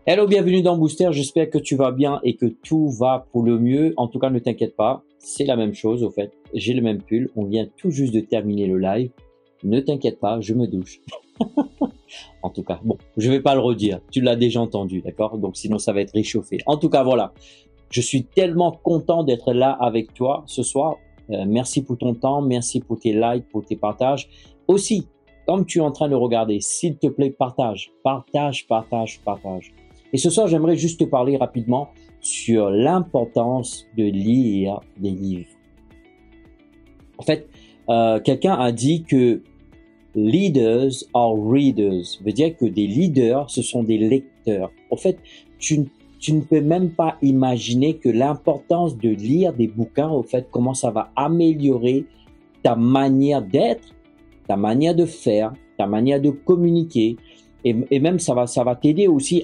Hello, bienvenue dans Booster. J'espère que tu vas bien et que tout va pour le mieux. En tout cas, ne t'inquiète pas. C'est la même chose, au fait. J'ai le même pull. On vient tout juste de terminer le live. Ne t'inquiète pas, je me douche. En tout cas, bon, je vais pas le redire. Tu l'as déjà entendu, d'accord? Donc, sinon, ça va être réchauffé. En tout cas, voilà. Je suis tellement content d'être là avec toi ce soir. Merci pour ton temps. Merci pour tes likes, pour tes partages. Aussi, comme tu es en train de regarder, s'il te plaît, partage. Partage, partage, partage. Et ce soir, j'aimerais juste te parler rapidement sur l'importance de lire des livres. En fait, quelqu'un a dit que leaders are readers, veut dire que des leaders, ce sont des lecteurs. En fait, tu ne peux même pas imaginer que l'importance de lire des bouquins, au fait, comment ça va améliorer ta manière d'être, ta manière de faire, ta manière de communiquer. Et même ça va t'aider aussi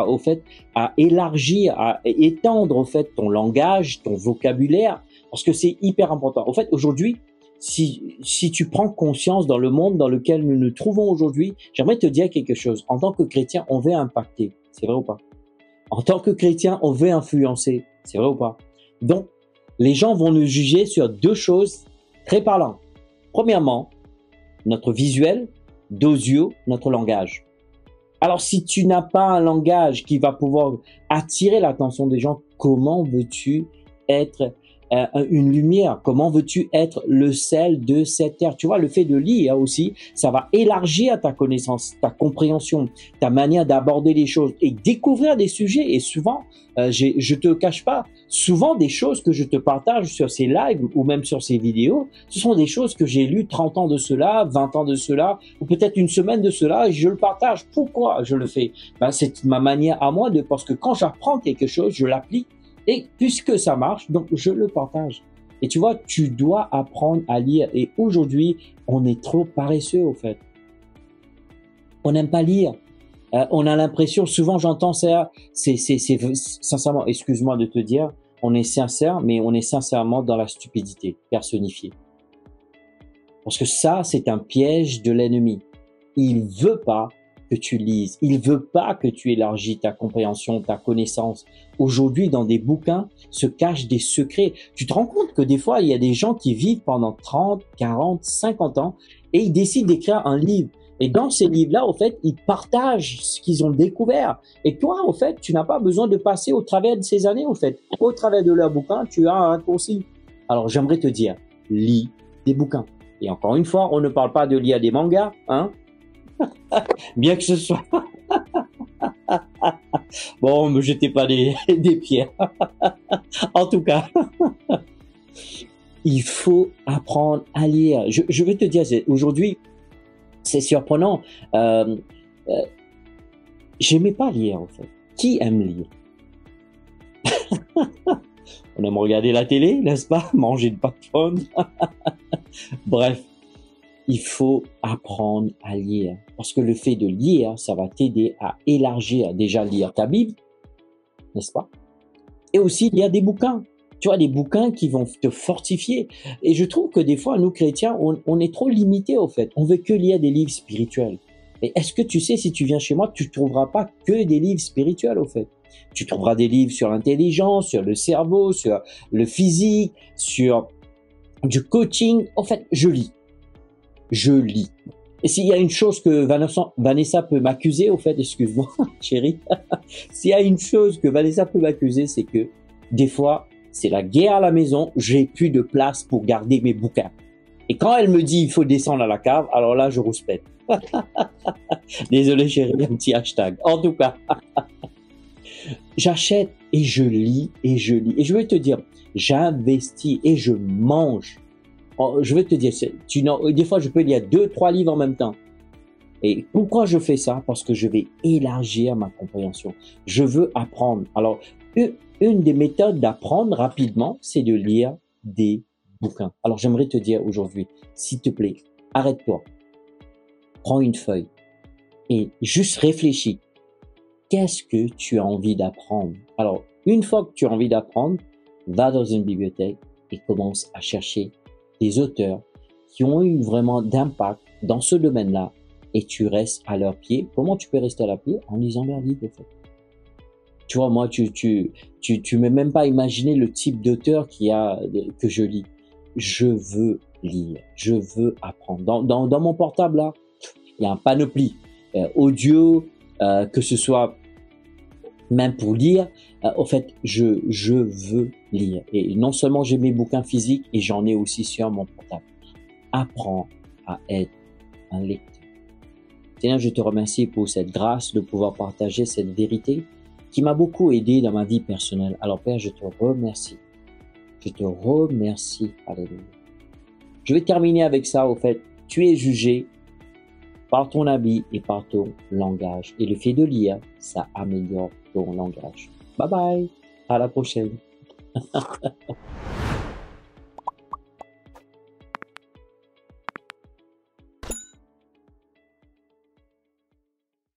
au fait, à élargir, à étendre au fait ton langage, ton vocabulaire, parce que c'est hyper important. En fait, aujourd'hui, si tu prends conscience dans le monde dans lequel nous nous trouvons aujourd'hui, j'aimerais te dire quelque chose. En tant que chrétien, on veut impacter. C'est vrai ou pas? En tant que chrétien, on veut influencer. C'est vrai ou pas? Donc, les gens vont nous juger sur deux choses très parlantes. Premièrement, notre visuel. Deuxièmement, notre langage. Alors, si tu n'as pas un langage qui va pouvoir attirer l'attention des gens, comment veux-tu être une lumière? Comment veux-tu être le sel de cette terre? Tu vois, le fait de lire aussi, ça va élargir ta connaissance, ta compréhension, ta manière d'aborder les choses et découvrir des sujets. Et souvent, je te cache pas, souvent des choses que je te partage sur ces lives ou même sur ces vidéos, ce sont des choses que j'ai lues 30 ans de cela, 20 ans de cela, ou peut-être une semaine de cela, et je le partage. Pourquoi je le fais? C'est ma manière à moi parce que quand j'apprends quelque chose, je l'applique. Et puisque ça marche, donc je le partage. Et tu vois, tu dois apprendre à lire. Et aujourd'hui, on est trop paresseux, au fait. On n'aime pas lire. On a l'impression, souvent j'entends ça, c'est sincèrement, excuse-moi de te dire, on est sincère, mais on est sincèrement dans la stupidité personnifiée. Parce que ça, c'est un piège de l'ennemi. Il veut pas que tu lises. Il veut pas que tu élargis ta compréhension, ta connaissance. Aujourd'hui, dans des bouquins, se cachent des secrets. Tu te rends compte que des fois, il y a des gens qui vivent pendant 30, 40, 50 ans et ils décident d'écrire un livre. Et dans ces livres-là, au fait, ils partagent ce qu'ils ont découvert. Et toi, au fait, tu n'as pas besoin de passer au travers de ces années, au fait. Au travers de leurs bouquins, tu as un raccourci. Alors, j'aimerais te dire, lis des bouquins. Et encore une fois, on ne parle pas de lire des mangas, hein. Bien que ce soit... Bon, me jetez pas des pierres. En tout cas, il faut apprendre à lire. Je vais te dire, aujourd'hui, c'est surprenant. J'aimais pas lire, en fait. Qui aime lire? On aime regarder la télé, n'est-ce pas? Manger de popcorn. Bref. Il faut apprendre à lire. Parce que le fait de lire, ça va t'aider à élargir, déjà lire ta Bible, n'est-ce pas? Et aussi lire des bouquins. Tu vois, des bouquins qui vont te fortifier. Et je trouve que des fois, nous chrétiens, on est trop limités au fait. On veut que lire des livres spirituels. Et est-ce que tu sais, si tu viens chez moi, tu ne trouveras pas que des livres spirituels au fait. Tu trouveras des livres sur l'intelligence, sur le cerveau, sur le physique, sur du coaching. En fait, je lis. Je lis. Et s'il y a une chose que Vanessa peut m'accuser, au fait, excuse-moi, chérie, s'il y a une chose que Vanessa peut m'accuser, c'est que des fois, c'est la guerre à la maison, j'ai plus de place pour garder mes bouquins. Et quand elle me dit il faut descendre à la cave, alors là, je rouspète. Désolé, chérie, un petit hashtag. En tout cas, j'achète et je lis et je lis. Et je vais te dire, j'investis et je mange. Je vais te dire, des fois, je peux lire 2-3 livres en même temps. Et pourquoi je fais ça? Parce que je vais élargir ma compréhension. Je veux apprendre. Alors, une des méthodes d'apprendre rapidement, c'est de lire des bouquins. Alors, j'aimerais te dire aujourd'hui, s'il te plaît, arrête-toi. Prends une feuille et juste réfléchis. Qu'est-ce que tu as envie d'apprendre? Alors, une fois que tu as envie d'apprendre, va dans une bibliothèque et commence à chercher des auteurs qui ont eu vraiment d'impact dans ce domaine-là et tu restes à leurs pieds. Comment tu peux rester à leurs pieds? En lisant leurs livres, en fait. Tu vois, moi, tu m'as même pas imaginé le type d'auteur que je lis. Je veux lire, je veux apprendre. Dans mon portable, là, il y a un panoplie audio, que ce soit même pour lire. En fait, je veux lire. Et non seulement j'ai mes bouquins physiques, et j'en ai aussi sur mon portable. Apprends à être un lecteur. Seigneur, je te remercie pour cette grâce de pouvoir partager cette vérité qui m'a beaucoup aidé dans ma vie personnelle. Alors Père, je te remercie. Je te remercie. Alléluia. Je vais terminer avec ça, au fait. Tu es jugé par ton habit et par ton langage. Et le fait de lire, ça améliore ton langage. Bye bye. À la prochaine.